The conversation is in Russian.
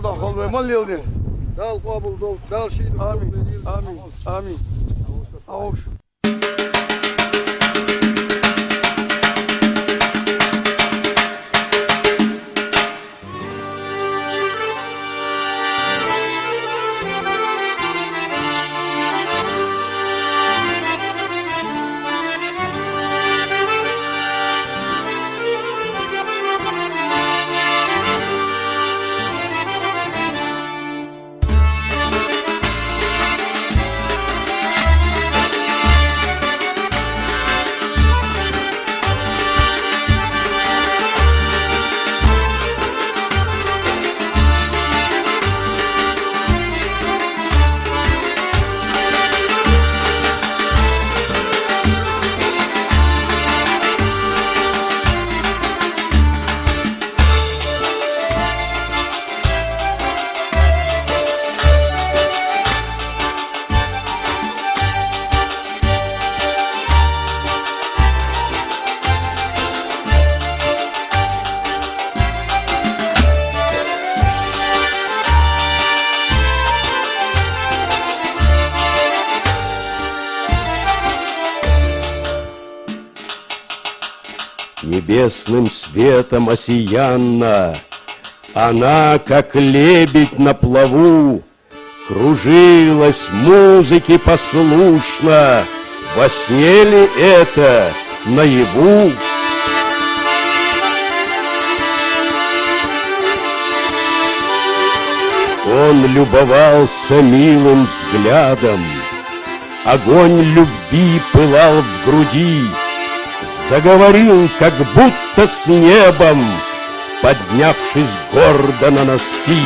da kol ve mal yıldır. Dal kabul dol, dal şiir. Amin, amin, amin. Avuç. Небесным светом осиянна, она, как лебедь на плаву, кружилась музыке послушно. Во сне ли это, наяву? Он любовался милым взглядом, огонь любви пылал в груди, заговорил, как будто с небом, поднявшись гордо на носки.